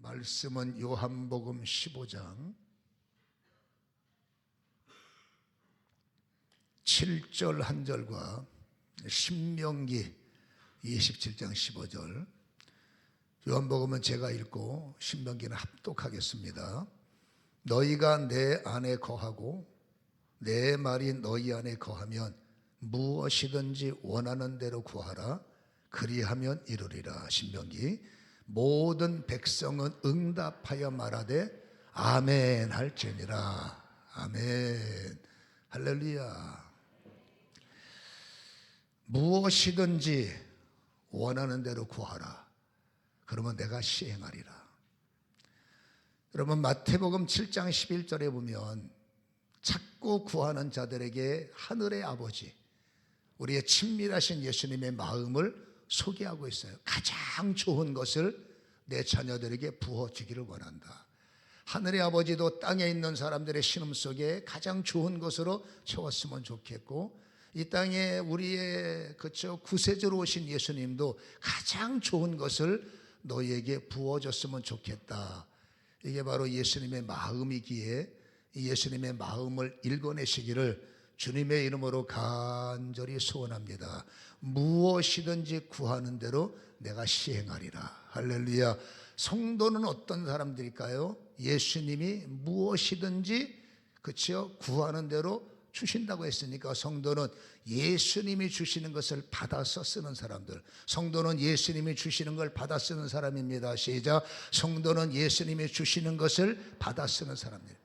말씀은 요한복음 15장 7절 한 절과 신명기 27장 15절. 요한복음은 제가 읽고 신명기는 합독하겠습니다. 너희가 내 안에 거하고 내 말이 너희 안에 거하면 무엇이든지 원하는 대로 구하라. 그리하면 이루리라. 신명기. 모든 백성은 응답하여 말하되 아멘 할지니라. 아멘. 할렐루야. 무엇이든지 원하는 대로 구하라. 그러면 내가 시행하리라. 여러분, 마태복음 7장 11절에 보면 찾고 구하는 자들에게 하늘의 아버지, 우리의 친밀하신 예수님의 마음을 소개하고 있어요. 가장 좋은 것을 내 자녀들에게 부어주기를 원한다. 하늘의 아버지도 땅에 있는 사람들의 신음 속에 가장 좋은 것으로 채웠으면 좋겠고, 이 땅에 우리의 구세주로 오신 예수님도 가장 좋은 것을 너희에게 부어줬으면 좋겠다. 이게 바로 예수님의 마음이기에 예수님의 마음을 읽어내시기를 주님의 이름으로 간절히 소원합니다. 무엇이든지 구하는 대로 내가 시행하리라. 할렐루야. 성도는 어떤 사람들일까요? 예수님이 무엇이든지 구하는 대로 주신다고 했으니까 성도는 예수님이 주시는 것을 받아서 쓰는 사람들. 성도는 예수님이 주시는 걸 받아 쓰는 사람입니다. 시작. 성도는 예수님이 주시는 것을 받아 쓰는 사람들.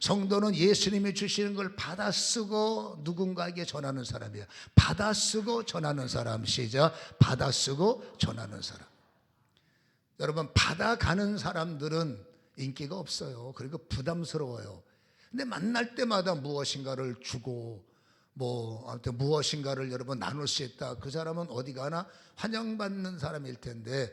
성도는 예수님이 주시는 걸 받아 쓰고 누군가에게 전하는 사람이에요. 받아 쓰고 전하는 사람. 시작. 받아 쓰고 전하는 사람. 여러분, 받아가는 사람들은 인기가 없어요. 그리고 부담스러워요. 근데 만날 때마다 무엇인가를 주고 아무튼 무엇인가를 여러분 나눌 수 있다. 그 사람은 어디 가나 환영받는 사람일 텐데,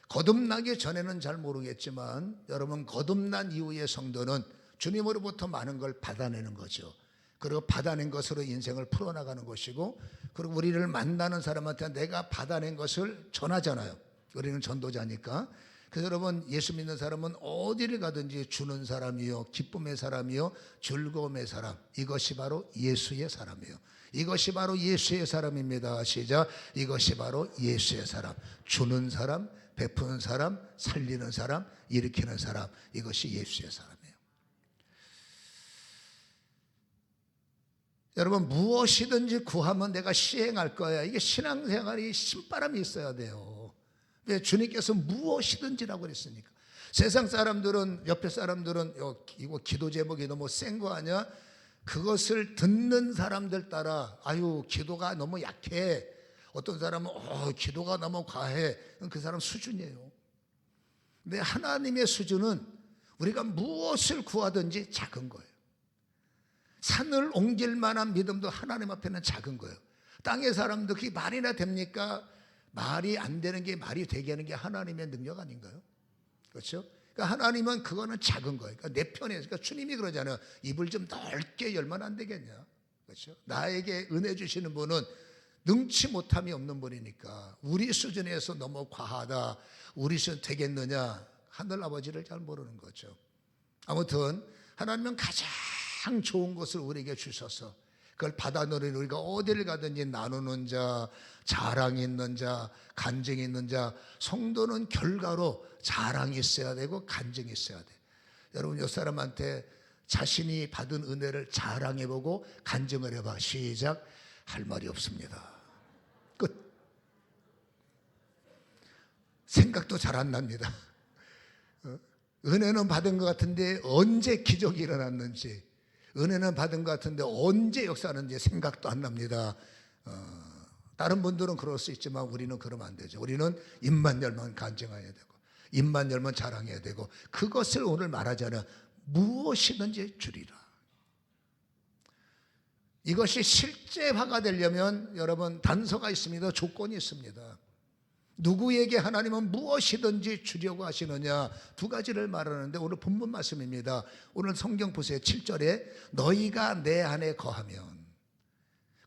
거듭나기 전에는 잘 모르겠지만 여러분, 거듭난 이후의 성도는 주님으로부터 많은 걸 받아내는 거죠. 그리고 받아낸 것으로 인생을 풀어나가는 것이고, 그리고 우리를 만나는 사람한테 내가 받아낸 것을 전하잖아요. 우리는 전도자니까. 그래서 여러분, 예수 믿는 사람은 어디를 가든지 주는 사람이요, 기쁨의 사람이요, 즐거움의 사람. 이것이 바로 예수의 사람이에요. 이것이 바로 예수의 사람입니다. 시작. 이것이 바로 예수의 사람. 주는 사람, 베푸는 사람, 살리는 사람, 일으키는 사람. 이것이 예수의 사람이에요. 여러분, 무엇이든지 구하면 내가 시행할 거야. 이게 신앙생활이 신바람이 있어야 돼요. 왜? 주님께서 무엇이든지라고 그랬으니까. 세상 사람들은, 옆에 사람들은 이거 기도 제목이 너무 센 거 아니야? 그것을 듣는 사람들 따라 아유, 기도가 너무 약해. 어떤 사람은 기도가 너무 과해. 그 사람 수준이에요. 근데 하나님의 수준은 우리가 무엇을 구하든지 작은 거예요. 산을 옮길 만한 믿음도 하나님 앞에는 작은 거예요. 땅의 사람도 그게 말이나 됩니까? 말이 안 되는 게 말이 되게 하는 게 하나님의 능력 아닌가요? 그렇죠? 그러니까 하나님은 그거는 작은 거예요. 그러니까 내 편에, 그러니까 주님이 그러잖아요. 입을 좀 넓게 열면 안 되겠냐? 그렇죠? 나에게 은혜 주시는 분은 능치 못함이 없는 분이니까 우리 수준에서 너무 과하다, 우리 수준 되겠느냐? 하늘 아버지를 잘 모르는 거죠. 아무튼 하나님은 가장 좋은 것을 우리에게 주셔서 그걸 받아 누리는 우리가 어디를 가든지 나누는 자, 자랑이 있는 자, 간증이 있는 자. 성도는 결과로 자랑이 있어야 되고 간증이 있어야 돼. 여러분, 이 사람한테 자신이 받은 은혜를 자랑해보고 간증을 해봐. 시작. 할 말이 없습니다. 끝. 생각도 잘 안 납니다. 은혜는 받은 것 같은데 언제 기적이 일어났는지, 은혜는 받은 것 같은데 언제 역사하는지 생각도 안 납니다. 다른 분들은 그럴 수 있지만 우리는 그러면 안 되죠. 우리는 입만 열면 간증해야 되고, 입만 열면 자랑해야 되고, 그것을 오늘 말하자면 무엇이든지 주리라. 이것이 실제화가 되려면 여러분, 단서가 있습니다. 조건이 있습니다. 누구에게 하나님은 무엇이든지 주려고 하시느냐, 두 가지를 말하는데 오늘 본문 말씀입니다. 오늘 성경 보세요. 7절에 너희가 내 안에 거하면,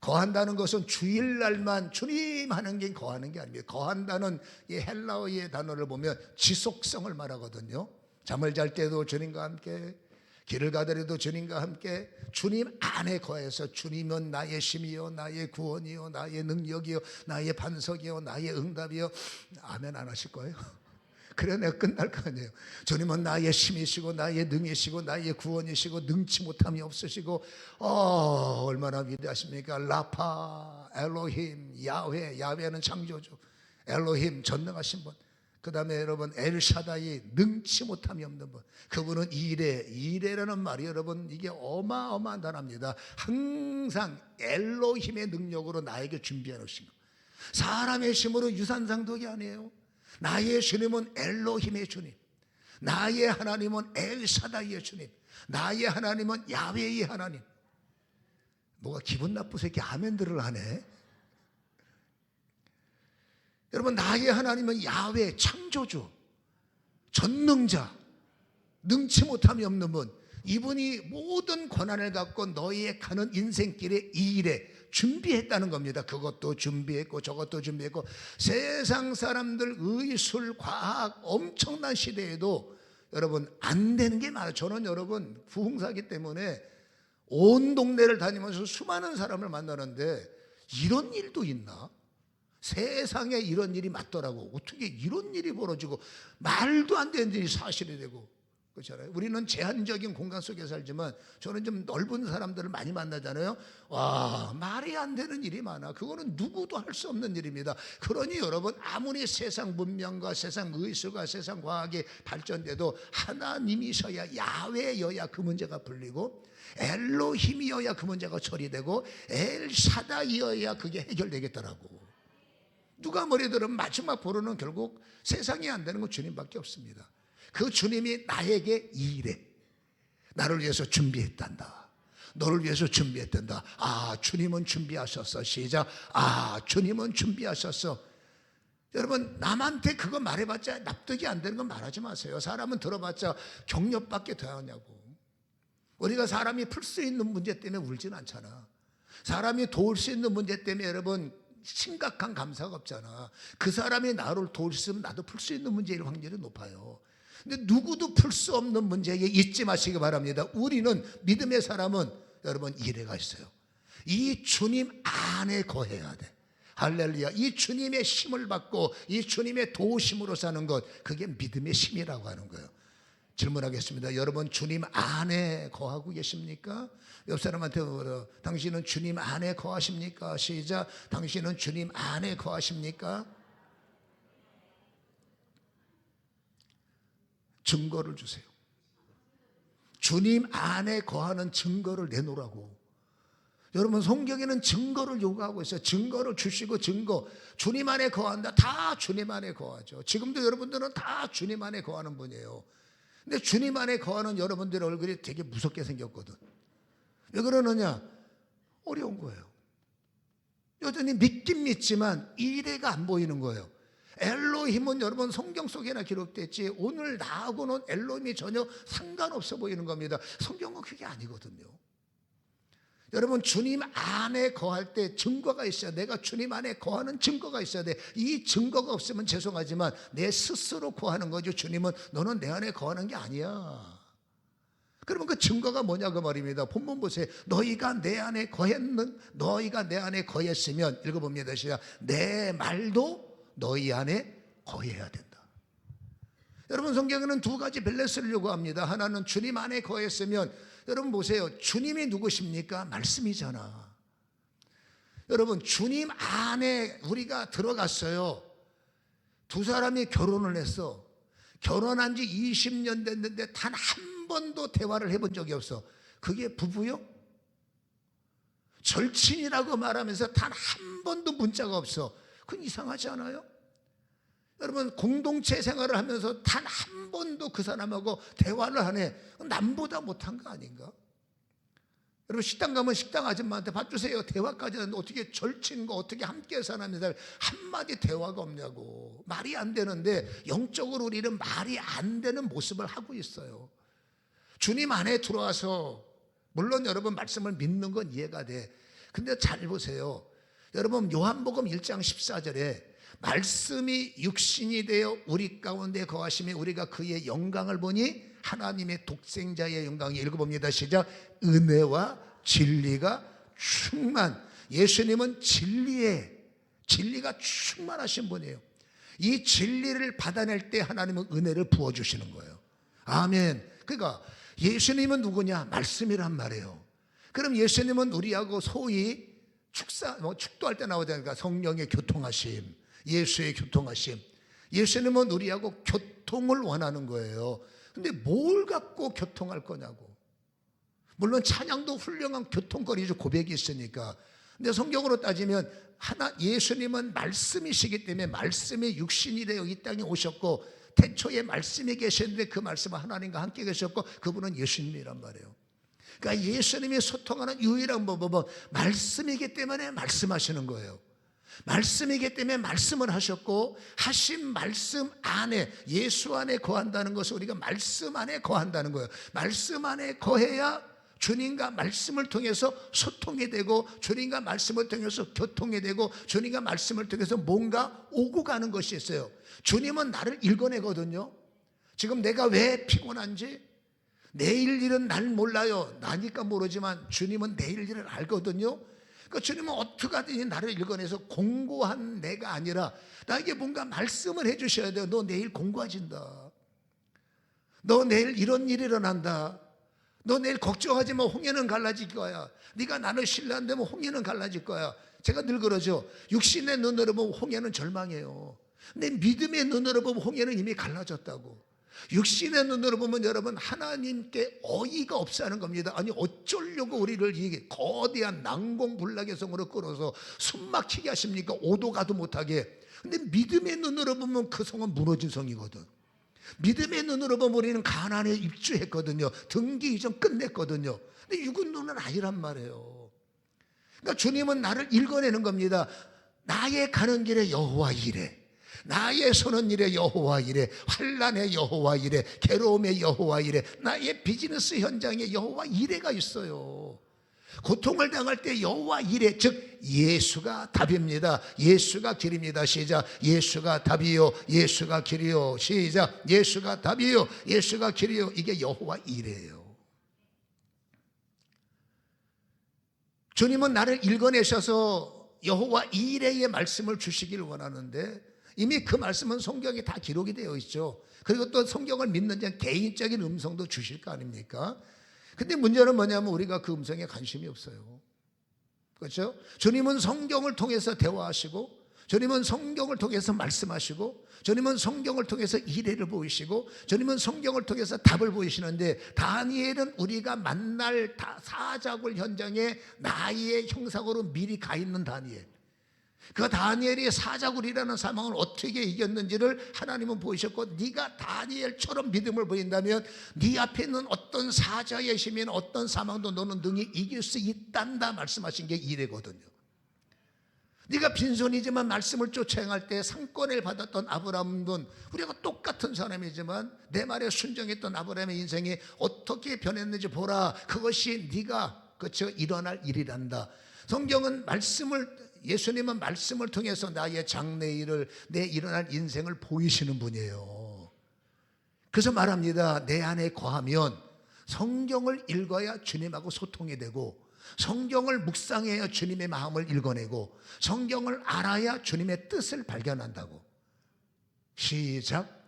거한다는 것은 주일날만 주님 하는 게 거하는 게 아닙니다. 거한다는 이 헬라어의 단어를 보면 지속성을 말하거든요. 잠을 잘 때도 주님과 함께, 길을 가더라도 주님과 함께 주님 안에 거해서 주님은 나의 힘이요, 나의 구원이요, 나의 능력이요, 나의 반석이요, 나의 응답이요. 아멘 안 하실 거예요? 그래 내가 끝날 거 아니에요. 주님은 나의 힘이시고 나의 능이시고 나의 구원이시고 능치 못함이 없으시고 얼마나 위대하십니까? 라파, 엘로힘, 야훼, 야훼는 창조주, 엘로힘 전능하신 분, 그 다음에 여러분 엘샤다이 능치 못함이 없는 분, 그분은 이레, 이레라는 말이 여러분 이게 어마어마한 단어입니다. 항상 엘로힘의 능력으로 나에게 준비해 놓으신 거. 사람의 힘으로 유산상독이 아니에요. 나의 주님은 엘로힘의 주님, 나의 하나님은 엘샤다이의 주님, 나의 하나님은 야훼의 하나님. 뭐가 기분 나쁘서 이렇게 아멘들을 하네. 여러분 나의 하나님은 야훼 창조주, 전능자, 능치 못함이 없는 분, 이분이 모든 권한을 갖고 너희의 가는 인생길에 이 일에 준비했다는 겁니다. 그것도 준비했고 저것도 준비했고. 세상 사람들 의술 과학 엄청난 시대에도 여러분 안 되는 게 많아요. 저는 여러분 부흥사기 때문에 온 동네를 다니면서 수많은 사람을 만나는데 이런 일도 있나? 세상에 이런 일이 맞더라고. 어떻게 이런 일이 벌어지고 말도 안 되는 일이 사실이 되고. 그렇잖아요. 우리는 제한적인 공간 속에 살지만 저는 좀 넓은 사람들을 많이 만나잖아요. 와, 말이 안 되는 일이 많아. 그거는 누구도 할 수 없는 일입니다. 그러니 여러분 아무리 세상 문명과 세상 의술과 세상 과학이 발전돼도 하나님이셔야, 야훼여야 그 문제가 풀리고, 엘로힘이어야 그 문제가 처리되고, 엘샤다이여야 그게 해결되겠더라고. 누가 머리들은 마지막 보루는 결국 세상이 안 되는 건 주님밖에 없습니다. 그 주님이 나에게 이 일에 나를 위해서 준비했단다. 너를 위해서 준비했단다. 아, 주님은 준비하셨어. 시작. 아, 주님은 준비하셨어. 여러분 남한테 그거 말해봤자 납득이 안 되는 건 말하지 마세요. 사람은 들어봤자 격려밖에 더 하냐고. 우리가 사람이 풀 수 있는 문제 때문에 울진 않잖아. 사람이 도울 수 있는 문제 때문에 여러분 심각한 감사가 없잖아. 그 사람이 나를 도울 수 있으면 나도 풀 수 있는 문제일 확률이 높아요. 근데 누구도 풀 수 없는 문제에 잊지 마시기 바랍니다. 우리는 믿음의 사람은 여러분 이래가 있어요. 이 주님 안에 거해야 돼. 할렐루야. 이 주님의 힘을 받고 이 주님의 도우심으로 사는 것, 그게 믿음의 힘이라고 하는 거예요. 질문하겠습니다. 여러분 주님 안에 거하고 계십니까? 옆 사람한테 물어. 당신은 주님 안에 거하십니까? 시작. 당신은 주님 안에 거하십니까? 증거를 주세요. 주님 안에 거하는 증거를 내놓으라고. 여러분 성경에는 증거를 요구하고 있어요. 증거를 주시고. 증거. 주님 안에 거한다. 다 주님 안에 거하죠. 지금도 여러분들은 다 주님 안에 거하는 분이에요. 근데 주님 안에 거하는 여러분들의 얼굴이 되게 무섭게 생겼거든. 왜 그러느냐? 어려운 거예요. 여전히 믿긴 믿지만 이래가 안 보이는 거예요. 엘로힘은 여러분 성경 속에나 기록됐지 오늘 나하고는 엘로힘이 전혀 상관없어 보이는 겁니다. 성경은 그게 아니거든요. 여러분 주님 안에 거할 때 증거가 있어야 돼. 내가 주님 안에 거하는 증거가 있어야 돼. 이 증거가 없으면 죄송하지만 내 스스로 거하는 거죠. 주님은 너는 내 안에 거하는 게 아니야. 그러면 그 증거가 뭐냐고 말입니다. 본문 보세요. 너희가 내 안에 거했으면, 읽어봅니다. 시작. 내 말도 너희 안에 거해야 된다. 여러분 성경에는 두 가지 밸런스를 요구합니다. 하나는 주님 안에 거했으면, 여러분 보세요. 주님이 누구십니까? 말씀이잖아. 여러분 주님 안에 우리가 들어갔어요. 두 사람이 결혼을 했어. 결혼한 지 20년 됐는데 단 한 번도 대화를 해본 적이 없어. 그게 부부요? 절친이라고 말하면서 단 한 번도 문자가 없어. 그건 이상하지 않아요? 여러분 공동체 생활을 하면서 단 한 번도 그 사람하고 대화를 하네. 남보다 못한 거 아닌가? 여러분 식당 가면 식당 아줌마한테 밥 주세요. 대화까지 하는데 어떻게 절친과 어떻게 함께 사는 사람 한마디 대화가 없냐고. 말이 안 되는데 영적으로 우리는 말이 안 되는 모습을 하고 있어요. 주님 안에 들어와서 물론 여러분 말씀을 믿는 건 이해가 돼. 근데 잘 보세요. 여러분 요한복음 1장 14절에 말씀이 육신이 되어 우리 가운데 거하심에 우리가 그의 영광을 보니 하나님의 독생자의 영광이 읽어봅니다. 시작. 은혜와 진리가 충만. 예수님은 진리가 충만하신 분이에요. 이 진리를 받아낼 때 하나님은 은혜를 부어주시는 거예요. 아멘. 그러니까 예수님은 누구냐? 말씀이란 말이에요. 그럼 예수님은 우리하고 소위 축도할 때 나오잖아요. 성령의 교통하심, 예수의 교통하심. 예수님은 우리하고 교통을 원하는 거예요. 근데 뭘 갖고 교통할 거냐고. 물론 찬양도 훌륭한 교통거리죠. 고백이 있으니까. 근데 성경으로 따지면 예수님은 말씀이시기 때문에 말씀이 육신이 되어 이 땅에 오셨고 태초에 말씀이 계셨는데 그 말씀은 하나님과 함께 계셨고 그분은 예수님이란 말이에요. 그러니까 예수님이 소통하는 유일한 방법은 말씀이기 때문에 말씀하시는 거예요. 말씀이기 때문에 말씀을 하셨고 하신 말씀 안에 예수 안에 거한다는 것은 우리가 말씀 안에 거한다는 거예요. 말씀 안에 거해야 주님과 말씀을 통해서 소통이 되고 주님과 말씀을 통해서 교통이 되고 주님과 말씀을 통해서 뭔가 오고 가는 것이 있어요. 주님은 나를 읽어내거든요. 지금 내가 왜 피곤한지 내일 일은 날 몰라요. 나니까 모르지만 주님은 내일 일을 알거든요. 그러니까 주님은 어떻게 하든지 나를 읽어내서 공고한 내가 아니라 나에게 뭔가 말씀을 해주셔야 돼요. 너 내일 공고해진다. 너 내일 이런 일이 일어난다. 너 내일 걱정하지 마. 홍해는 갈라질 거야. 네가 나를 신뢰한다면 홍해는 갈라질 거야. 제가 늘 그러죠. 육신의 눈으로 보면 홍해는 절망이에요. 근데 믿음의 눈으로 보면 홍해는 이미 갈라졌다고. 육신의 눈으로 보면 여러분 하나님께 어이가 없어 하는 겁니다. 아니 어쩌려고 우리를 이게 거대한 난공불락의 성으로 끌어서 숨 막히게 하십니까? 오도 가도 못하게. 근데 믿음의 눈으로 보면 그 성은 무너진 성이거든. 믿음의 눈으로 보면 우리는 가나안에 입주했거든요. 등기 이전 끝냈거든요. 근데 육은 눈은 아니란 말이에요. 그러니까 주님은 나를 읽어내는 겁니다. 나의 가는 길에 여호와 이래. 나의 서는 일에 여호와 이래. 환난의 여호와 이래. 괴로움의 여호와 이래. 나의 비즈니스 현장에 여호와 이래가 있어요. 고통을 당할 때 여호와 이래, 즉 예수가 답입니다. 예수가 길입니다. 시작. 예수가 답이요 예수가 길이요. 시작. 예수가 답이요 예수가 길이요. 이게 여호와 이래요. 주님은 나를 읽어내셔서 여호와 이래의 말씀을 주시길 원하는데 이미 그 말씀은 성경에 다 기록이 되어 있죠. 그리고 또 성경을 믿는 자는 개인적인 음성도 주실 거 아닙니까? 근데 문제는 뭐냐면 우리가 그 음성에 관심이 없어요. 그렇죠? 주님은 성경을 통해서 대화하시고 주님은 성경을 통해서 말씀하시고 주님은 성경을 통해서 이래를 보이시고 주님은 성경을 통해서 답을 보이시는데 다니엘은 우리가 만날 사자굴 현장에 나의 형상으로 미리 가 있는 다니엘. 그 다니엘이 사자굴이라는 사망을 어떻게 이겼는지를 하나님은 보이셨고 네가 다니엘처럼 믿음을 보인다면 네 앞에 있는 어떤 사자의 힘이나 어떤 사망도 너는 능히 이길 수 있단다 말씀하신 게 이래거든요. 네가 빈손이지만 말씀을 쫓아 행할 때 상권을 받았던 아브라함은 우리가 똑같은 사람이지만 내 말에 순종했던 아브라함의 인생이 어떻게 변했는지 보라. 그것이 네가 그쵸 일어날 일이란다. 성경은 예수님은 말씀을 통해서 나의 장래일을 내 일어날 인생을 보이시는 분이에요. 그래서 말합니다. 내 안에 거하면 성경을 읽어야 주님하고 소통이 되고 성경을 묵상해야 주님의 마음을 읽어내고 성경을 알아야 주님의 뜻을 발견한다고. 시작.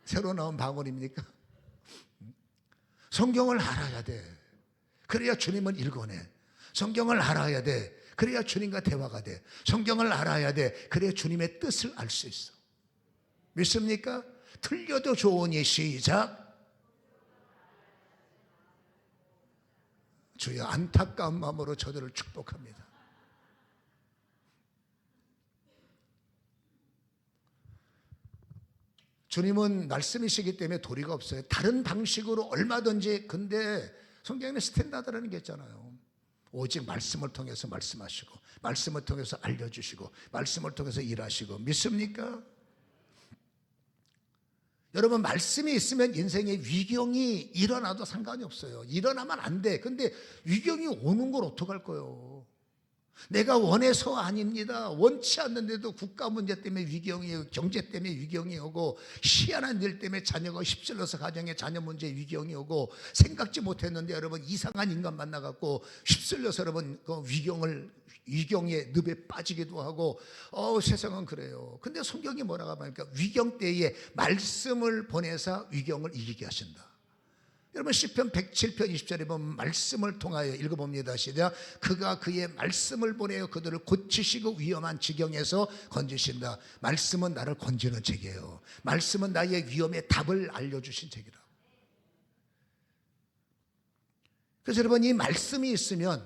새로 나온 방언입니까? 성경을 알아야 돼. 그래야 주님을 읽어내. 성경을 알아야 돼. 그래야 주님과 대화가 돼. 성경을 알아야 돼. 그래야 주님의 뜻을 알 수 있어. 믿습니까? 틀려도 좋으니 시작. 주여 안타까운 마음으로 저들을 축복합니다. 주님은 말씀이시기 때문에 도리가 없어요. 다른 방식으로 얼마든지. 근데 성경에는 스탠다드라는 게 있잖아요. 오직 말씀을 통해서 말씀하시고 말씀을 통해서 알려주시고 말씀을 통해서 일하시고. 믿습니까? 여러분, 말씀이 있으면 인생에 위경이 일어나도 상관이 없어요. 일어나면 안 돼. 근데 위경이 오는 걸 어떡할 거예요? 내가 원해서 아닙니다. 원치 않는데도 국가 문제 때문에 위경이 오고, 경제 때문에 위경이 오고, 희한한 일 때문에 자녀가 휩쓸려서 가정에 자녀 문제에 위경이 오고, 생각지 못했는데 여러분 이상한 인간 만나갖고 휩쓸려서 여러분 그 위경의 늪에 빠지기도 하고, 세상은 그래요. 근데 성경이 뭐라고 합니까? 위경 때에 말씀을 보내사 위경을 이기게 하신다. 여러분 시편 107편 20절에 보면 말씀을 통하여 읽어봅니다. 시작. 그가 그의 말씀을 보내어 그들을 고치시고 위험한 지경에서 건지신다. 말씀은 나를 건지는 책이에요. 말씀은 나의 위험의 답을 알려주신 책이라. 그래서 여러분 이 말씀이 있으면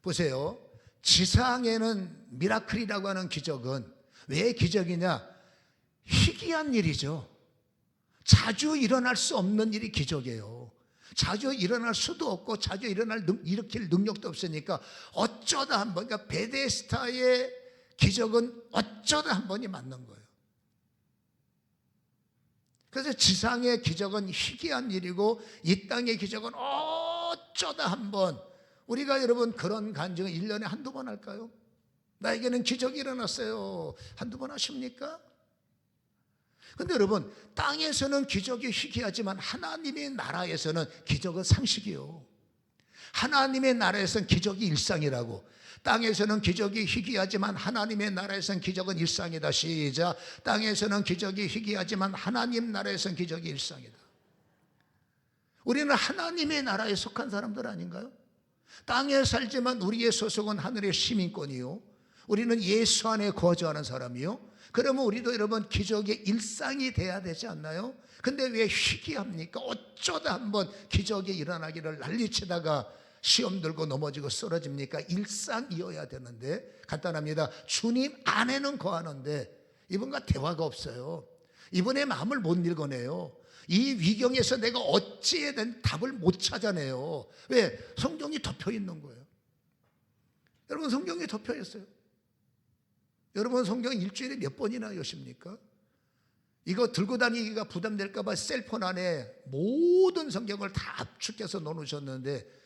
보세요. 지상에는 미라클이라고 하는 기적은 왜 기적이냐? 희귀한 일이죠. 자주 일어날 수 없는 일이 기적이에요. 자주 일어날 수도 없고 자주 일으킬 능력도 없으니까 어쩌다 한 번, 그러니까 베데스다의 기적은 어쩌다 한 번이 맞는 거예요. 그래서 지상의 기적은 희귀한 일이고 이 땅의 기적은 어쩌다 한 번. 우리가 여러분 그런 간증을 1년에 한두 번 할까요? 나에게는 기적이 일어났어요. 한두 번 하십니까? 근데 여러분 땅에서는 기적이 희귀하지만 하나님의 나라에서는 기적은 상식이요. 하나님의 나라에서는 기적이 일상이라고. 땅에서는 기적이 희귀하지만 하나님의 나라에서는 기적은 일상이다. 시작. 땅에서는 기적이 희귀하지만 하나님 나라에서는 기적이 일상이다. 우리는 하나님의 나라에 속한 사람들 아닌가요? 땅에 살지만 우리의 소속은 하늘의 시민권이요. 우리는 예수 안에 거주하는 사람이요. 그러면 우리도 여러분 기적의 일상이 돼야 되지 않나요? 근데 왜 희귀합니까? 어쩌다 한번 기적이 일어나기를 난리치다가 시험 들고 넘어지고 쓰러집니까? 일상이어야 되는데 간단합니다. 주님 안에는 거하는데 이분과 대화가 없어요. 이분의 마음을 못 읽어내요. 이 위경에서 내가 어찌해야 된 답을 못 찾아내요. 왜? 성경이 덮여 있는 거예요. 여러분 성경이 덮여 있어요. 여러분 성경 일주일에 몇 번이나 여십니까? 이거 들고 다니기가 부담될까 봐 셀폰 안에 모든 성경을 다 압축해서 넣어놓으셨는데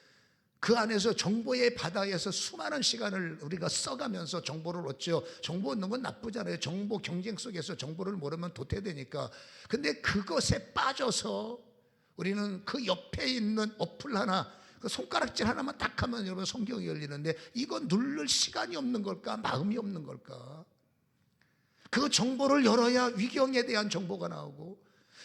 그 안에서 정보의 바다에서 수많은 시간을 우리가 써가면서 정보를 얻죠. 정보 얻는 건 나쁘잖아요. 정보 경쟁 속에서 정보를 모르면 도태되니까. 근데 그것에 빠져서 우리는 그 옆에 있는 어플 하나, 그 손가락질 하나만 딱 하면 여러분 성경이 열리는데 이거 누를 시간이 없는 걸까? 마음이 없는 걸까? 그 정보를 열어야 위경에 대한 정보가 나오고,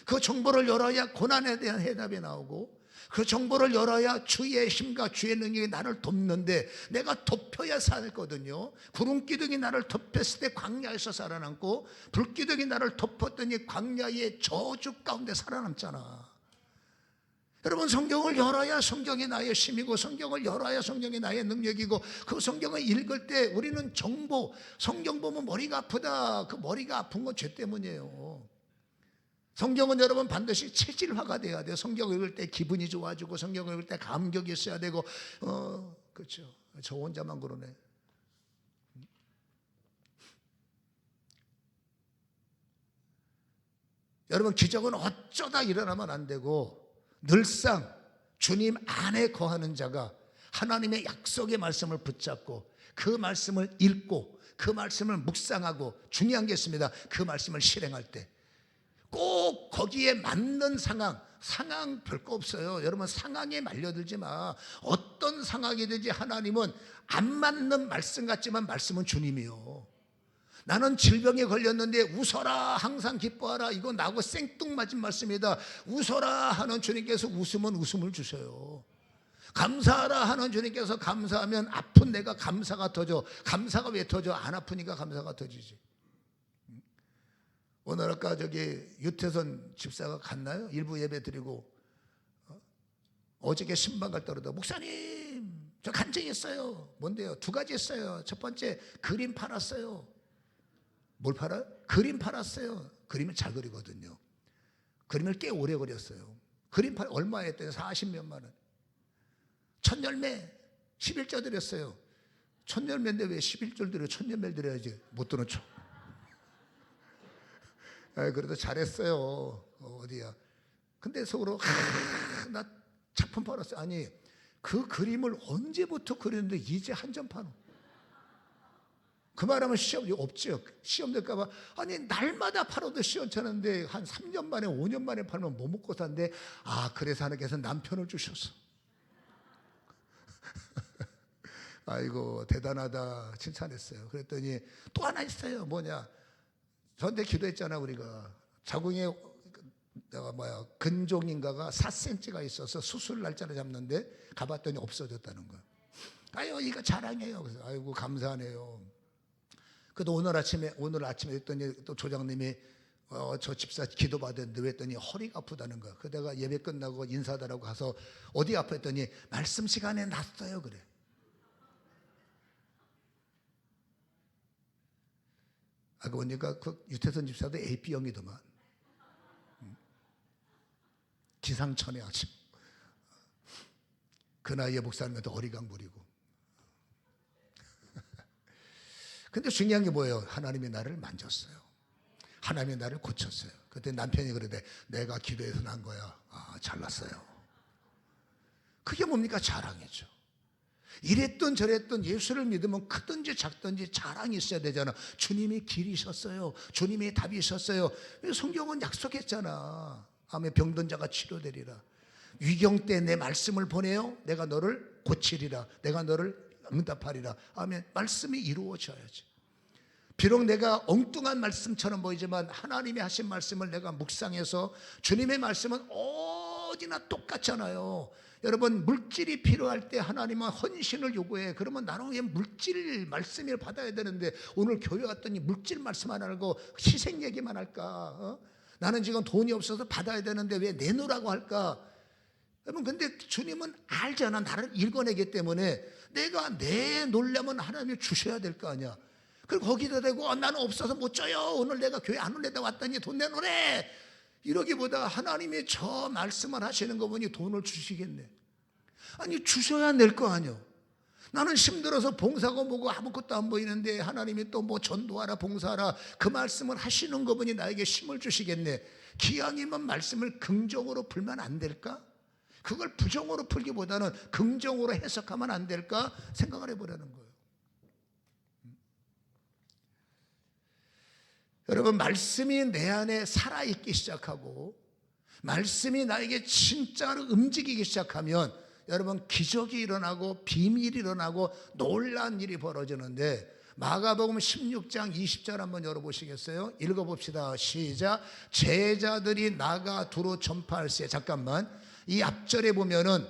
그 정보를 열어야 고난에 대한 해답이 나오고, 그 정보를 열어야 주의 힘과 주의 능력이 나를 돕는데 내가 덮여야 살거든요. 구름기둥이 나를 덮였을 때 광야에서 살아남고 불기둥이 나를 덮었더니 광야의 저주 가운데 살아남잖아. 여러분 성경을 열어야 성경이 나의 힘이고 성경을 열어야 성경이 나의 능력이고 그 성경을 읽을 때 우리는 정보, 성경 보면 머리가 아프다. 그 머리가 아픈 건 죄 때문이에요. 성경은 여러분 반드시 체질화가 돼야 돼요. 성경 읽을 때 기분이 좋아지고 성경 읽을 때 감격이 있어야 되고 그렇죠. 저 혼자만 그러네. 여러분 기적은 어쩌다 일어나면 안 되고 늘상 주님 안에 거하는 자가 하나님의 약속의 말씀을 붙잡고 그 말씀을 읽고 그 말씀을 묵상하고 중요한 게 있습니다. 그 말씀을 실행할 때 꼭 거기에 맞는 상황 별거 없어요. 여러분 상황에 말려들지 마. 어떤 상황이든지 하나님은 안 맞는 말씀 같지만 말씀은 주님이요. 나는 질병에 걸렸는데 웃어라 항상 기뻐하라 이거 나하고 생뚱맞은 말씀이다. 웃어라 하는 주님께서 웃으면 웃음을 주셔요. 감사하라 하는 주님께서 감사하면 아픈 내가 감사가 터져. 감사가 왜 터져? 안 아프니까 감사가 터지지. 오늘 아까 유태선 집사가 갔나요? 일부 예배 드리고 어저께 신방 갈 때로도 목사님 저 간증했어요. 뭔데요? 2가지 했어요. 첫 번째 그림 팔았어요. 뭘 팔아요? 그림 팔았어요. 그림을 잘 그리거든요. 그림을 꽤 오래 그렸어요. 그림 팔 얼마 했더니 40몇만 원. 천열매 11조 드렸어요. 천열매인데 왜 11조 드려? 천열매 드려야지. 못 드는 척. 그래도 잘했어요. 어디야. 근데 속으로 나 작품 팔았어. 아니 그 그림을 언제부터 그렸는데 이제 한 점 파노. 그 말하면 시험이 없죠. 시험 될까 봐. 아니 날마다 팔아도 시원찮은데 한 3년 만에 5년 만에 팔면 뭐 먹고 산대. 아 그래서 하나님께서 남편을 주셨어. 아이고 대단하다 칭찬했어요. 그랬더니 또 하나 있어요. 뭐냐, 저한테 기도했잖아. 우리가 자궁에 근종인가가 4cm가 있어서 수술 날짜를 잡는데 가봤더니 없어졌다는 거야. 아유 이거 자랑해요. 그래서 아이고 감사하네요. 그래도 오늘 아침에 했더니 또 조장님이 저 집사 기도 받았는데 했더니 허리가 아프다는 거야. 그래서 내가 예배 끝나고 인사하라고 가서 어디 아팠더니 말씀 시간에 났어요. 그래. 아까 보니까 그 유태선 집사도 AB형이더만. 기상천외 아침. 그 나이에 목사님한테 어리광 부리고. 근데 중요한 게 뭐예요? 하나님이 나를 만졌어요. 하나님이 나를 고쳤어요. 그때 남편이 그러대. 내가 기도해서 난 거야. 아, 잘났어요. 그게 뭡니까? 자랑이죠. 이랬던 저랬던 예수를 믿으면 크든지 작든지 자랑이 있어야 되잖아. 주님이 길이셨어요. 주님이 답이셨어요. 성경은 약속했잖아. 아멘. 병든 자가 치료되리라. 위경 때 내 말씀을 보내요. 내가 너를 고치리라. 내가 너를 응답하리라. 아멘. 말씀이 이루어져야지. 비록 내가 엉뚱한 말씀처럼 보이지만 하나님이 하신 말씀을 내가 묵상해서, 주님의 말씀은 어디나 똑같잖아요. 여러분 물질이 필요할 때 하나님은 헌신을 요구해. 그러면 나는 왜 물질 말씀을 받아야 되는데 오늘 교회 왔더니 물질 말씀 안 하고 희생 얘기만 할까? 나는 지금 돈이 없어서 받아야 되는데 왜 내놓으라고 할까? 여러분 근데 주님은 알잖아. 나를 읽어내기 때문에 내가 내놓으려면 하나님이 주셔야 될 거 아니야. 그리고 거기다 대고 나는 없어서 못 줘요. 오늘 내가 교회 안 올래다 왔더니 돈 내놓으래. 이러기보다 하나님이 저 말씀을 하시는 거 보니 돈을 주시겠네. 아니 주셔야 낼 거 아니요. 나는 힘들어서 봉사고 뭐고 아무것도 안 보이는데 하나님이 또 뭐 전도하라 봉사하라 그 말씀을 하시는 거 보니 나에게 힘을 주시겠네. 기왕이면 말씀을 긍정으로 풀면 안 될까? 그걸 부정으로 풀기보다는 긍정으로 해석하면 안 될까 생각을 해보라는 거예요. 여러분 말씀이 내 안에 살아있기 시작하고 말씀이 나에게 진짜로 움직이기 시작하면 여러분 기적이 일어나고 비밀이 일어나고 놀라운 일이 벌어지는데, 마가복음 16장 20절 한번 열어보시겠어요? 읽어봅시다. 시작. 제자들이 나가 두루 전파할세. 잠깐만, 이 앞절에 보면은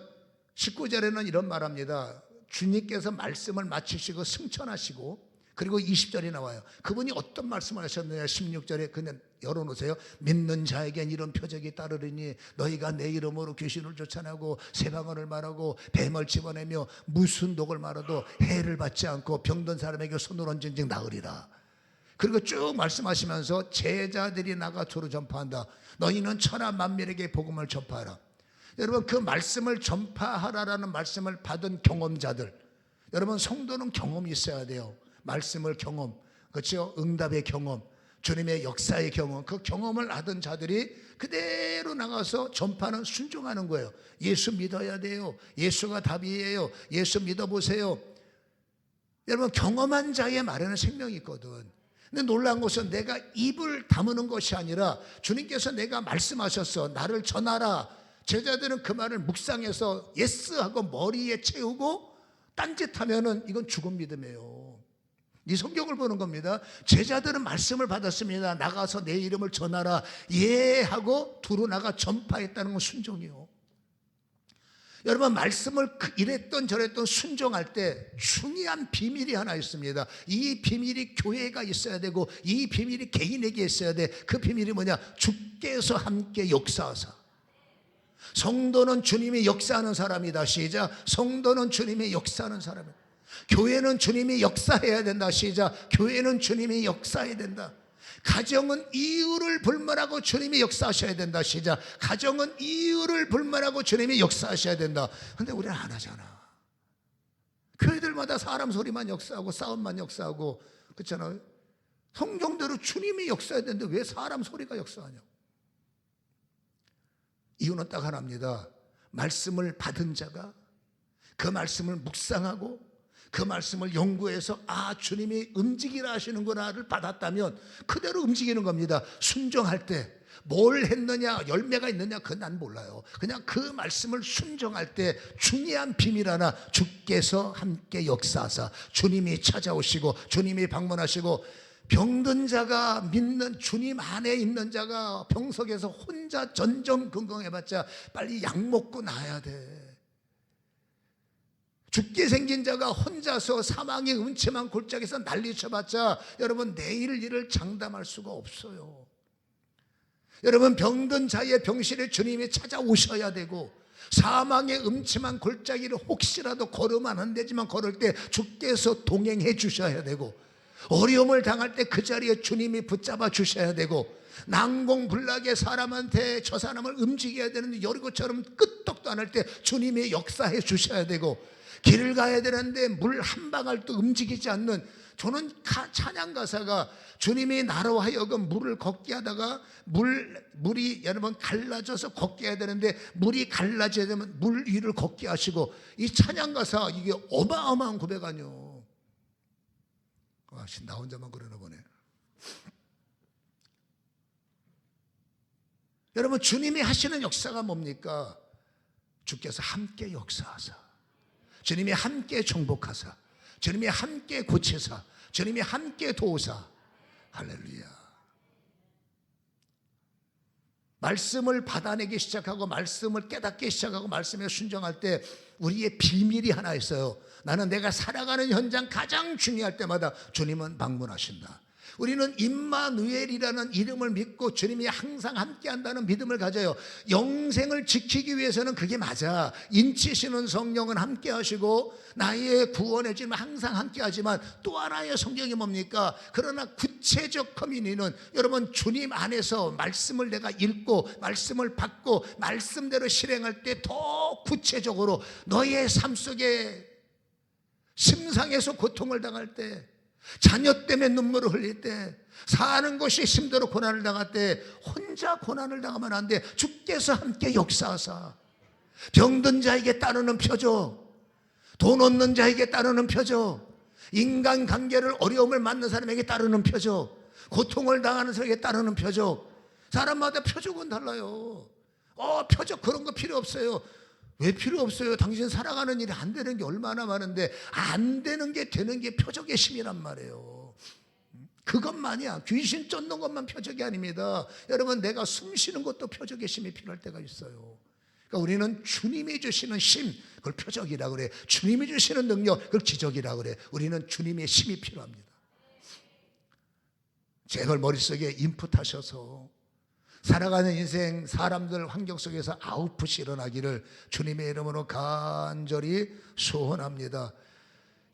19절에는 이런 말합니다. 주님께서 말씀을 마치시고 승천하시고, 그리고 20절이 나와요. 그분이 어떤 말씀을 하셨느냐. 16절에 그냥 열어놓으세요. 믿는 자에겐 이런 표적이 따르리니 너희가 내 이름으로 귀신을 쫓아내고 새방언을 말하고 뱀을 집어내며 무슨 독을 말아도 해를 받지 않고 병든 사람에게 손을 얹은즉 나으리라. 그리고 쭉 말씀하시면서 제자들이 나가 두루 전파한다. 너희는 천하 만민에게 복음을 전파하라. 여러분 그 말씀을 전파하라라는 말씀을 받은 경험자들, 여러분 성도는 경험이 있어야 돼요. 말씀을 경험, 그렇죠? 응답의 경험, 주님의 역사의 경험, 그 경험을 하던 자들이 그대로 나가서 전파는 순종하는 거예요. 예수 믿어야 돼요. 예수가 답이에요. 예수 믿어보세요. 여러분 경험한 자의 말에는 생명이 있거든. 근데 놀라운 것은 내가 입을 다무는 것이 아니라 주님께서 내가 말씀하셨어. 나를 전하라. 제자들은 그 말을 묵상해서 예스하고 머리에 채우고 딴짓하면은 이건 죽은 믿음이에요. 이 성경을 보는 겁니다. 제자들은 말씀을 받았습니다. 나가서 내 이름을 전하라. 예 하고 두루 나가 전파했다는 건 순종이요. 여러분 말씀을 이랬던 저랬던 순종할 때 중요한 비밀이 하나 있습니다. 이 비밀이 교회가 있어야 되고 이 비밀이 개인에게 있어야 돼. 그 비밀이 뭐냐? 주께서 함께 역사하사. 성도는 주님이 역사하는 사람이다. 시작. 성도는 주님이 역사하는 사람이다. 교회는 주님이 역사해야 된다. 시작. 교회는 주님이 역사해야 된다. 가정은 이유를 불문하고 주님이 역사하셔야 된다. 시작. 가정은 이유를 불문하고 주님이 역사하셔야 된다. 근데 우리는 안 하잖아. 교회들마다 사람 소리만 역사하고 싸움만 역사하고 그렇잖아요. 성경대로 주님이 역사해야 되는데 왜 사람 소리가 역사하냐고. 이유는 딱 하나입니다. 말씀을 받은 자가 그 말씀을 묵상하고 그 말씀을 연구해서 주님이 움직이라 하시는구나를 받았다면 그대로 움직이는 겁니다. 순종할 때 뭘 했느냐, 열매가 있느냐, 그건 난 몰라요. 그냥 그 말씀을 순종할 때 중요한 비밀 하나, 주께서 함께 역사하사 주님이 찾아오시고 주님이 방문하시고, 병든 자가 믿는 주님 안에 있는 자가 병석에서 혼자 전전긍긍해봤자 빨리 약 먹고 나야 돼. 죽게 생긴 자가 혼자서 사망의 음침한 골짜기에서 난리쳐봤자 여러분 내일 일을 장담할 수가 없어요. 여러분 병든 자의 병실에 주님이 찾아오셔야 되고, 사망의 음침한 골짜기를 혹시라도 걸으면 안 되지만 걸을 때 주께서 동행해 주셔야 되고, 어려움을 당할 때 그 자리에 주님이 붙잡아 주셔야 되고, 난공불락의 사람한테 저 사람을 움직여야 되는데 여리고처럼 끄떡도 안 할 때 주님이 역사해 주셔야 되고, 길을 가야 되는데 물 한 방울도 움직이지 않는, 저는 찬양 가사가 주님이 나로 하여금 물을 걷게 하다가 물이 여러분 갈라져서 걷게 해야 되는데 물이 갈라져야 되면 물 위를 걷게 하시고, 이 찬양 가사 이게 어마어마한 고백 아니요. 나 혼자만 그러나 보네. 여러분 주님이 하시는 역사가 뭡니까? 주께서 함께 역사하사, 주님이 함께 정복하사, 주님이 함께 고치사, 주님이 함께 도우사. 할렐루야. 말씀을 받아내기 시작하고 말씀을 깨닫기 시작하고 말씀에 순종할 때 우리의 비밀이 하나 있어요. 나는 내가 살아가는 현장 가장 중요할 때마다 주님은 방문하신다. 우리는 임마누엘이라는 이름을 믿고 주님이 항상 함께한다는 믿음을 가져요. 영생을 지키기 위해서는 그게 맞아. 인치시는 성령은 함께하시고 나의 구원의 주님은 항상 함께하지만 또 하나의 성경이 뭡니까? 그러나 구체적 커뮤니는 여러분 주님 안에서 말씀을 내가 읽고 말씀을 받고 말씀대로 실행할 때 더 구체적으로 너의 삶 속에 심상에서 고통을 당할 때, 자녀 때문에 눈물을 흘릴 때, 사는 것이 힘들어 고난을 당할 때 혼자 고난을 당하면 안 돼. 주께서 함께 역사하사 병든 자에게 따르는 표적, 돈 없는 자에게 따르는 표적, 인간관계를 어려움을 만난 사람에게 따르는 표적, 고통을 당하는 사람에게 따르는 표적. 사람마다 표적은 달라요. 표적 그런 거 필요 없어요. 왜 필요 없어요? 당신 살아가는 일이 안 되는 게 얼마나 많은데, 안 되는 게 되는 게 표적의 힘이란 말이에요. 그것만이야. 귀신 쫓는 것만 표적이 아닙니다. 여러분 내가 숨 쉬는 것도 표적의 힘이 필요할 때가 있어요. 그러니까 우리는 주님이 주시는 힘, 그걸 표적이라 그래. 주님이 주시는 능력, 그걸 기적이라 그래. 우리는 주님의 힘이 필요합니다. 제걸 머릿속에 인풋하셔서 살아가는 인생 사람들 환경 속에서 아웃풋이 일어나기를 주님의 이름으로 간절히 소원합니다.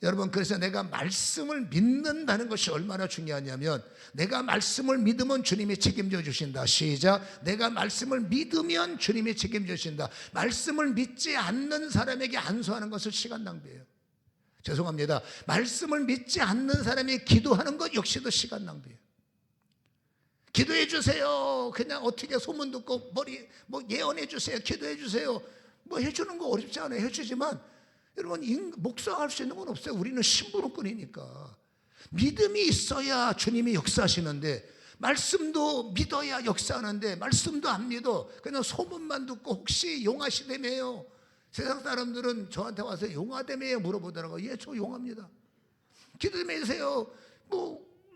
여러분 그래서 내가 말씀을 믿는다는 것이 얼마나 중요하냐면, 내가 말씀을 믿으면 주님이 책임져 주신다. 시작. 내가 말씀을 믿으면 주님이 책임져 주신다. 말씀을 믿지 않는 사람에게 안수하는 것은 시간 낭비예요. 죄송합니다. 말씀을 믿지 않는 사람이 기도하는 것 역시도 시간 낭비예요. 기도해 주세요. 그냥 어떻게 소문 듣고 예언해 주세요. 기도해 주세요. 해주는 거 어렵지 않아요. 해주지만 여러분 묵상할 수 있는 건 없어요. 우리는 심부름꾼이니까. 믿음이 있어야 주님이 역사하시는데, 말씀도 믿어야 역사하는데 말씀도 안 믿어. 그냥 소문만 듣고 혹시 용하시다며요. 세상 사람들은 저한테 와서 용하다며요 물어보더라고요. 예, 저 용합니다. 기도 좀 해주세요.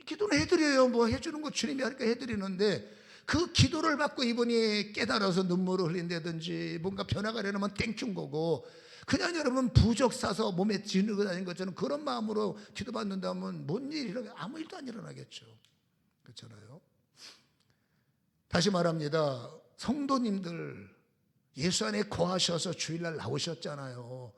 기도는 해드려요. 해주는 거 주님이 하니까 해드리는데, 그 기도를 받고 이분이 깨달아서 눈물을 흘린다든지 뭔가 변화가 되려면 땡큐인 거고, 그냥 여러분 부적 싸서 몸에 지르고 다니는 것처럼 그런 마음으로 기도받는다면 뭔 일이 일어나요? 아무 일도 안 일어나겠죠. 그렇잖아요. 다시 말합니다. 성도님들 예수 안에 거하셔서 주일날 나오셨잖아요.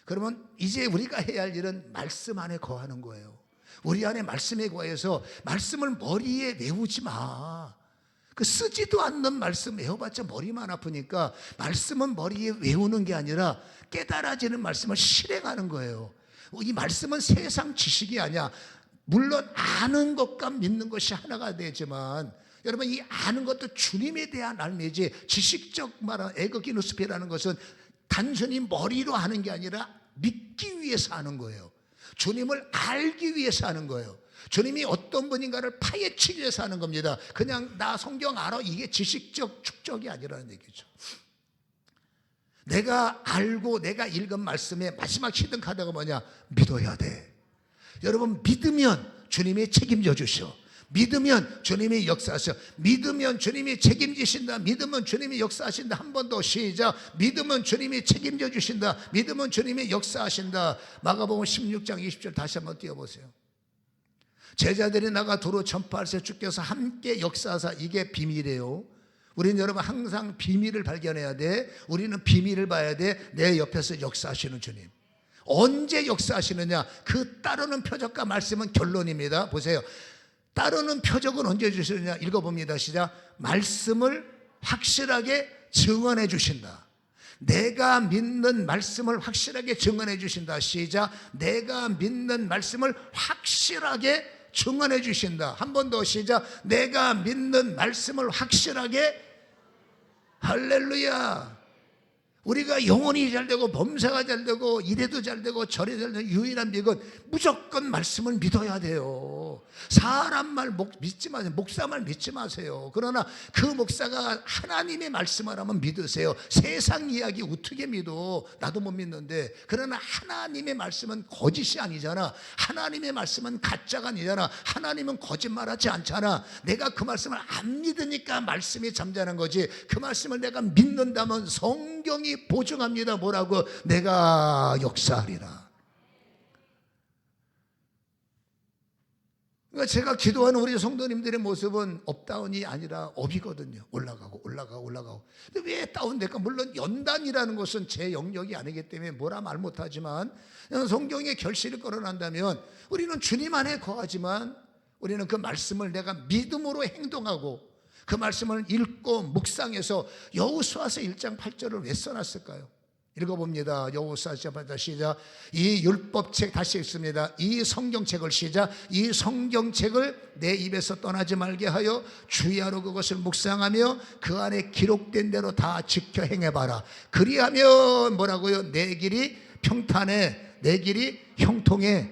그러면 이제 우리가 해야 할 일은 말씀 안에 거하는 거예요. 우리 안에 말씀에 거해서 말씀을 머리에 외우지 마. 쓰지도 않는 말씀 외워봤자 머리만 아프니까 말씀은 머리에 외우는 게 아니라 깨달아지는 말씀을 실행하는 거예요. 이 말씀은 세상 지식이 아니야. 물론 아는 것과 믿는 것이 하나가 되지만 여러분, 이 아는 것도 주님에 대한 알매지, 지식적 말한 에거기누스피라는 것은 단순히 머리로 하는 게 아니라 믿기 위해서 하는 거예요. 주님을 알기 위해서 하는 거예요. 주님이 어떤 분인가를 파헤치기 위해서 하는 겁니다. 그냥 나 성경 알아, 이게 지식적 축적이 아니라는 얘기죠. 내가 알고 내가 읽은 말씀의 마지막 히든 카드가 뭐냐? 믿어야 돼. 여러분, 믿으면 주님이 책임져 주셔. 믿으면 주님이 역사하셔. 믿으면 주님이 책임지신다. 믿으면 주님이 역사하신다. 한 번 더 시작. 믿으면 주님이 책임져 주신다. 믿으면 주님이 역사하신다. 마가복음 16장 20절 다시 한번 띄워보세요. 제자들이 나가 도로 전파할 때 주께서 함께 역사하사, 이게 비밀이에요. 우리는 여러분 항상 비밀을 발견해야 돼. 우리는 비밀을 봐야 돼. 내 옆에서 역사하시는 주님. 언제 역사하시느냐? 그 따르는 표적과 말씀은 결론입니다. 보세요. 따르는 표적은 언제 주시느냐? 읽어봅니다. 시작. 말씀을 확실하게 증언해 주신다. 내가 믿는 말씀을 확실하게 증언해 주신다. 시작. 내가 믿는 말씀을 확실하게 증언해 주신다. 한 번 더 시작. 내가 믿는 말씀을 확실하게. 할렐루야. 우리가 영혼이 잘되고 범사가 잘되고 이래도 잘되고 저래도 잘되고 유일한 믿은 무조건 말씀을 믿어야 돼요. 사람 말 믿지 마세요. 목사 말 믿지 마세요. 그러나 그 목사가 하나님의 말씀을 하면 믿으세요. 세상 이야기 어떻게 믿어? 나도 못 믿는데. 그러나 하나님의 말씀은 거짓이 아니잖아. 하나님의 말씀은 가짜가 아니잖아. 하나님은 거짓말하지 않잖아. 내가 그 말씀을 안 믿으니까 말씀이 잠자는 거지. 그 말씀을 내가 믿는다면 성경이 보증합니다. 뭐라고? 내가 역사하리라. 그러니까 제가 기도하는 우리 성도님들의 모습은 업다운이 아니라 업이거든요. 올라가고. 근데 왜 다운될까? 물론 연단이라는 것은 제 영역이 아니기 때문에 뭐라 말 못하지만, 성경의 결실을 끌어낸다면 우리는 주님 안에 거하지만 우리는 그 말씀을 내가 믿음으로 행동하고 그 말씀을 읽고 묵상해서. 여호수아서 1장 8절을 왜 써놨을까요? 읽어봅니다. 여호수아 1장 8절 시작. 이 율법책, 다시 읽습니다. 이 성경책을 시작. 이 성경책을 내 입에서 떠나지 말게 하여 주야로 그것을 묵상하며 그 안에 기록된 대로 다 지켜 행해봐라. 그리하면 뭐라고요? 내 길이 평탄해, 내 길이 형통해.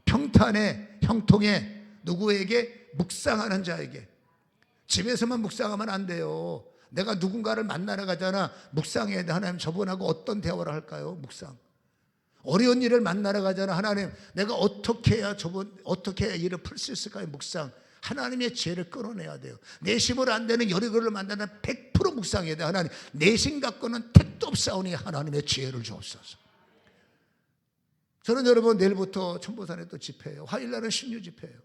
평탄해, 형통해. 누구에게? 묵상하는 자에게. 집에서만 묵상하면 안 돼요. 내가 누군가를 만나러 가잖아. 묵상해야 돼. 하나님, 저분하고 어떤 대화를 할까요? 묵상. 어려운 일을 만나러 가잖아. 하나님, 내가 어떻게 해야 어떻게 해야 일을 풀 수 있을까요? 묵상. 하나님의 지혜를 끌어내야 돼요. 내심으로 안 되는 여리고를 만나는 100% 묵상해야 돼. 하나님, 내심 갖고는 택도 없사오니 하나님의 지혜를 주옵소서. 저는 여러분 내일부터 천보산에 또 집회예요. 화요일날은 신유 집회예요.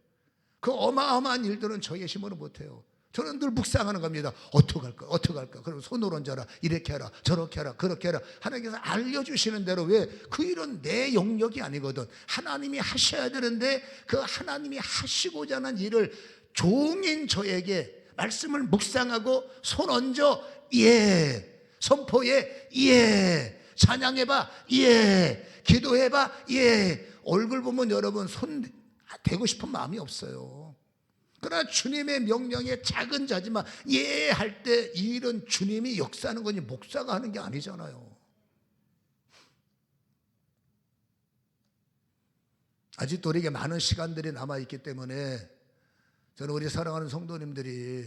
그 어마어마한 일들은 저의 힘으로 못해요. 저는 늘 묵상하는 겁니다. 어떻게 할까? 그럼 손을 얹어라. 이렇게 해라. 저렇게 해라. 그렇게 해라. 하나님께서 알려주시는 대로. 왜? 그 일은 내 영역이 아니거든. 하나님이 하셔야 되는데 그 하나님이 하시고자 하는 일을 종인 저에게 말씀을 묵상하고 손 얹어. 예. 선포해. 예. 찬양해봐. 예. 기도해봐. 예. 얼굴 보면 여러분 손 대고 싶은 마음이 없어요. 그러나 주님의 명령에 작은 자지만 예 할 때 이 일은 주님이 역사하는 거지 목사가 하는 게 아니잖아요. 아직도 우리에게 많은 시간들이 남아있기 때문에 저는 우리 사랑하는 성도님들이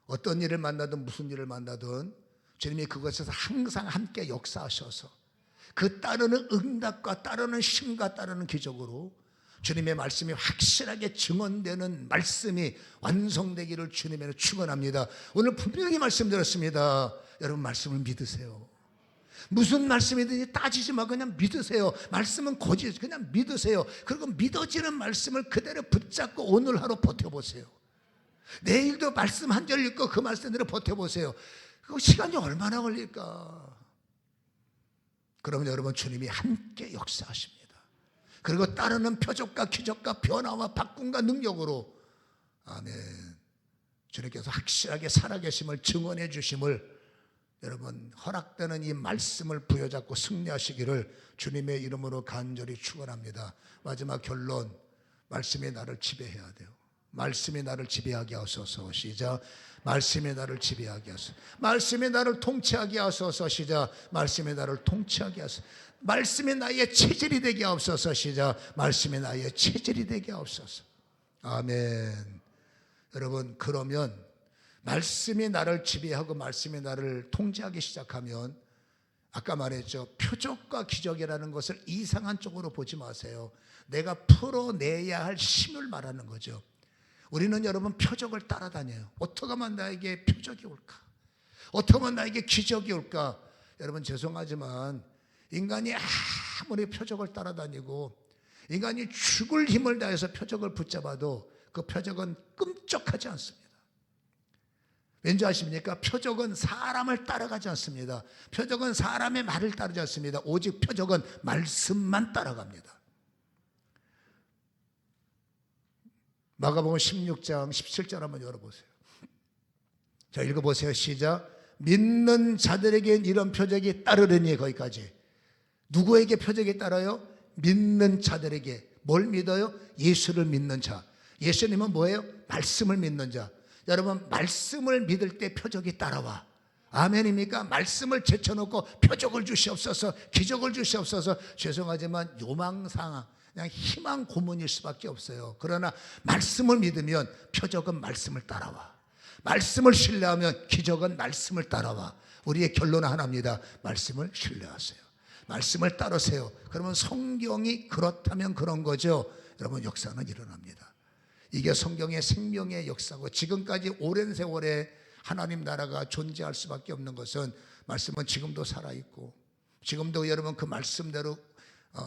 어떤 일을 만나든 무슨 일을 만나든 주님이 그것에서 항상 함께 역사하셔서 그 따르는 응답과 따르는 힘과 따르는 기적으로 주님의 말씀이 확실하게 증언되는 말씀이 완성되기를 주님으로 축원합니다. 오늘 분명히 말씀드렸습니다. 여러분, 말씀을 믿으세요. 무슨 말씀이든지 따지지 마. 그냥 믿으세요. 말씀은 거짓. 그냥 믿으세요. 그리고 믿어지는 말씀을 그대로 붙잡고 오늘 하루 버텨보세요. 내일도 말씀 한 절 읽고 그 말씀대로 버텨보세요. 그 시간이 얼마나 걸릴까? 그러면 여러분, 주님이 함께 역사하십니다. 그리고 따르는 표적과 기적과 변화와 바꿈과 능력으로, 아멘, 주님께서 확실하게 살아계심을 증언해 주심을 여러분 허락되는 이 말씀을 부여잡고 승리하시기를 주님의 이름으로 간절히 축원합니다. 마지막 결론, 말씀이 나를 지배해야 돼요. 말씀이 나를 지배하게 하소서. 시작. 말씀이 나를 지배하게 하소서. 말씀이 나를 통치하게 하소서. 시작. 말씀이 나를 통치하게 하소서. 말씀이 나의 체질이 되게 하옵소서. 시작. 말씀이 나의 체질이 되게 하옵소서. 아멘. 여러분, 그러면 말씀이 나를 지배하고 말씀이 나를 통제하기 시작하면, 아까 말했죠, 표적과 기적이라는 것을 이상한 쪽으로 보지 마세요. 내가 풀어내야 할 힘을 말하는 거죠. 우리는 여러분 표적을 따라다녀요. 어떻게 하면 나에게 표적이 올까? 어떻게 하면 나에게 기적이 올까? 여러분 죄송하지만 인간이 아무리 표적을 따라다니고 인간이 죽을 힘을 다해서 표적을 붙잡아도 그 표적은 끔찍하지 않습니다. 왠지 아십니까? 표적은 사람을 따라가지 않습니다. 표적은 사람의 말을 따르지 않습니다. 오직 표적은 말씀만 따라갑니다. 마가복음 16장 17절 한번 열어보세요. 자, 읽어보세요. 시작. 믿는 자들에겐 이런 표적이 따르려니. 거기까지. 누구에게 표적이 따라요? 믿는 자들에게. 뭘 믿어요? 예수를 믿는 자. 예수님은 뭐예요? 말씀을 믿는 자. 여러분, 말씀을 믿을 때 표적이 따라와. 아멘입니까? 말씀을 제쳐놓고 표적을 주시옵소서, 기적을 주시옵소서. 죄송하지만 요망상황, 그냥 희망 고문일 수밖에 없어요. 그러나 말씀을 믿으면 표적은 말씀을 따라와. 말씀을 신뢰하면 기적은 말씀을 따라와. 우리의 결론은 하나입니다. 말씀을 신뢰하세요. 말씀을 따르세요. 그러면 성경이 그렇다면 그런 거죠. 여러분, 역사는 일어납니다. 이게 성경의 생명의 역사고, 지금까지 오랜 세월에 하나님 나라가 존재할 수밖에 없는 것은 말씀은 지금도 살아있고, 지금도 여러분 그 말씀대로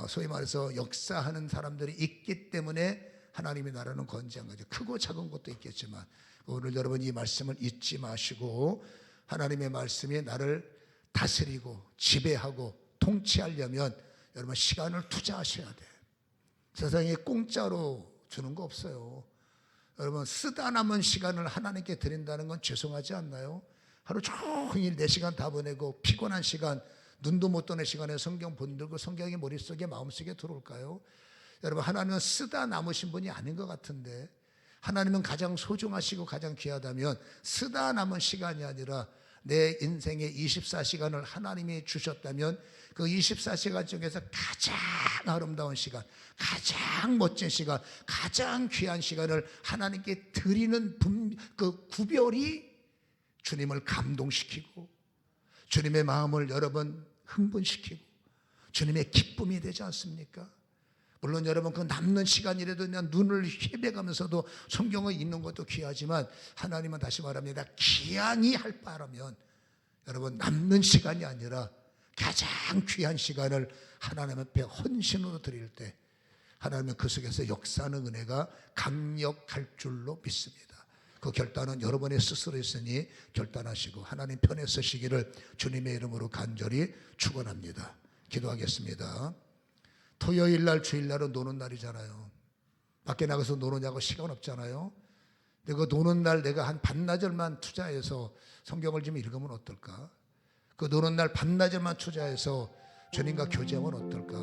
소위 말해서 역사하는 사람들이 있기 때문에 하나님의 나라는 건재한 거죠. 크고 작은 것도 있겠지만 오늘 여러분 이 말씀을 잊지 마시고, 하나님의 말씀이 나를 다스리고 지배하고 통치하려면 여러분 시간을 투자하셔야 돼요. 세상에 공짜로 주는 거 없어요. 여러분, 쓰다 남은 시간을 하나님께 드린다는 건 죄송하지 않나요? 하루 종일 4시간 다 보내고 피곤한 시간, 눈도 못 떠는 시간에 성경 본들고 성경이 머릿속에 마음속에 들어올까요? 여러분, 하나님은 쓰다 남으신 분이 아닌 것 같은데, 하나님은 가장 소중하시고 가장 귀하다면 쓰다 남은 시간이 아니라 내 인생의 24시간을 하나님이 주셨다면 그 24시간 중에서 가장 아름다운 시간, 가장 멋진 시간, 가장 귀한 시간을 하나님께 드리는 그 구별이 주님을 감동시키고 주님의 마음을 여러분 흥분시키고 주님의 기쁨이 되지 않습니까? 물론 여러분 그 남는 시간이라도 그냥 눈을 헤매가면서도 성경을 읽는 것도 귀하지만, 하나님은 다시 말합니다. 귀하니 할 바라면 여러분 남는 시간이 아니라 가장 귀한 시간을 하나님 앞에 헌신으로 드릴 때 하나님은 그 속에서 역사하는 은혜가 강력할 줄로 믿습니다. 그 결단은 여러분의 스스로 있으니 결단하시고 하나님 편에 서시기를 주님의 이름으로 간절히 축원합니다. 기도하겠습니다. 토요일 날, 주일 날은 노는 날이잖아요. 밖에 나가서 노느냐고 시간 없잖아요. 근데 그 노는 날 내가 한 반나절만 투자해서 성경을 좀 읽으면 어떨까? 그 노는 날 반나절만 투자해서 주님과 교제하면 어떨까?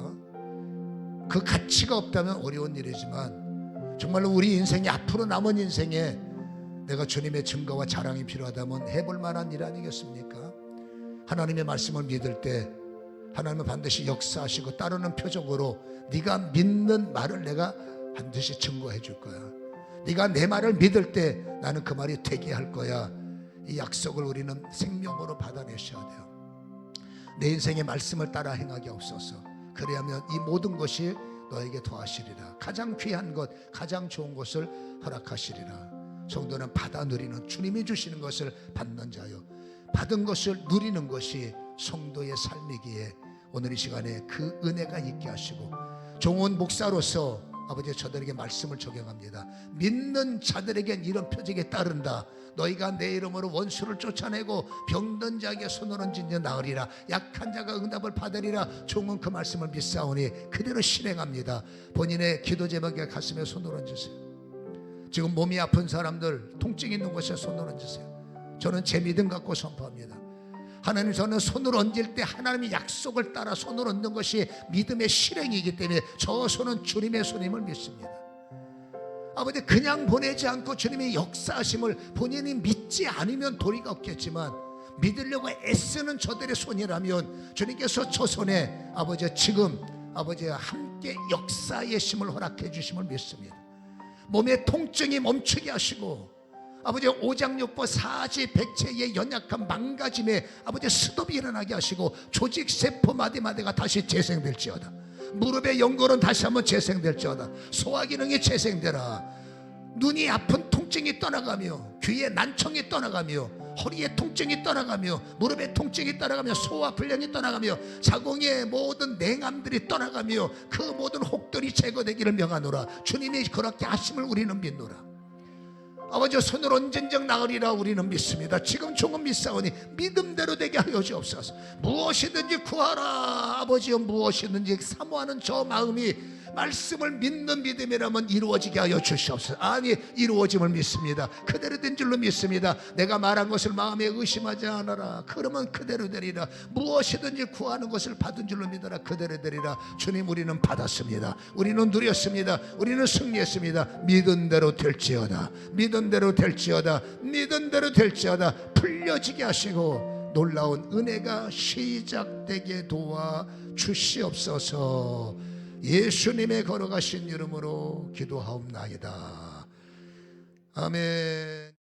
그 가치가 없다면 어려운 일이지만 정말로 우리 인생이 앞으로 남은 인생에 내가 주님의 증거와 자랑이 필요하다면 해볼 만한 일 아니겠습니까? 하나님의 말씀을 믿을 때 하나님은 반드시 역사하시고 따르는 표적으로 네가 믿는 말을 내가 반드시 증거해 줄 거야. 네가 내 말을 믿을 때 나는 그 말이 되게 할 거야. 이 약속을 우리는 생명으로 받아내셔야 돼요. 내 인생의 말씀을 따라 행하게 없어서, 그래야면 이 모든 것이 너에게 더하시리라. 가장 귀한 것, 가장 좋은 것을 허락하시리라. 성도는 받아 누리는, 주님이 주시는 것을 받는 자요, 받은 것을 누리는 것이 성도의 삶이기에 오늘 이 시간에 그 은혜가 있게 하시고, 좋은 목사로서 아버지 저들에게 말씀을 적용합니다. 믿는 자들에겐 이런 표적이 따른다. 너희가 내 이름으로 원수를 쫓아내고 병든 자에게 손을 얹으니 나으리라. 약한 자가 응답을 받으리라. 종은 그 말씀을 믿사오니 그대로 실행합니다. 본인의 기도 제목에 가슴에 손을 얹으세요. 지금 몸이 아픈 사람들, 통증 있는 곳에 손을 얹으세요. 저는 제 믿음 갖고 선포합니다. 하나님, 저는 손을 얹을 때 하나님의 약속을 따라 손을 얹는 것이 믿음의 실행이기 때문에 저 손은 주님의 손임을 믿습니다. 아버지 그냥 보내지 않고 주님의 역사하심을 본인이 믿지 않으면 도리가 없겠지만 믿으려고 애쓰는 저들의 손이라면 주님께서 저 손에 아버지 지금 아버지와 함께 역사의 힘을 허락해 주심을 믿습니다. 몸의 통증이 멈추게 하시고 아버지 오장육부 사지 백체의 연약한 망가짐에 아버지 스톱이 일어나게 하시고 조직세포 마디마디가 다시 재생될지어다. 무릎의 연골은 다시 한번 재생될지어다. 소화기능이 재생되라. 눈이 아픈 통증이 떠나가며 귀의 난청이 떠나가며 허리의 통증이 떠나가며 무릎의 통증이 떠나가며 소화불량이 떠나가며 자궁의 모든 냉암들이 떠나가며 그 모든 혹들이 제거되기를 명하노라. 주님이 그렇게 하심을 우리는 믿노라. 아버지 손을 언젠적 나으리라 우리는 믿습니다. 지금 조금 믿사오니 믿음대로 되게 하여 주옵소서. 무엇이든지 구하라. 아버지여 무엇이든지 사모하는 저 마음이 말씀을 믿는 믿음이라면 이루어지게 하여 주시옵소서. 아니 이루어짐을 믿습니다. 그대로 된 줄로 믿습니다. 내가 말한 것을 마음에 의심하지 않아라. 그러면 그대로 되리라. 무엇이든지 구하는 것을 받은 줄로 믿어라. 그대로 되리라. 주님 우리는 받았습니다. 우리는 누렸습니다. 우리는 승리했습니다. 믿은 대로 될지어다. 믿은 대로 될지어다. 믿은 대로 될지어다. 풀려지게 하시고 놀라운 은혜가 시작되게 도와 주시옵소서. 예수님의 걸어가신 이름으로 기도하옵나이다. 아멘.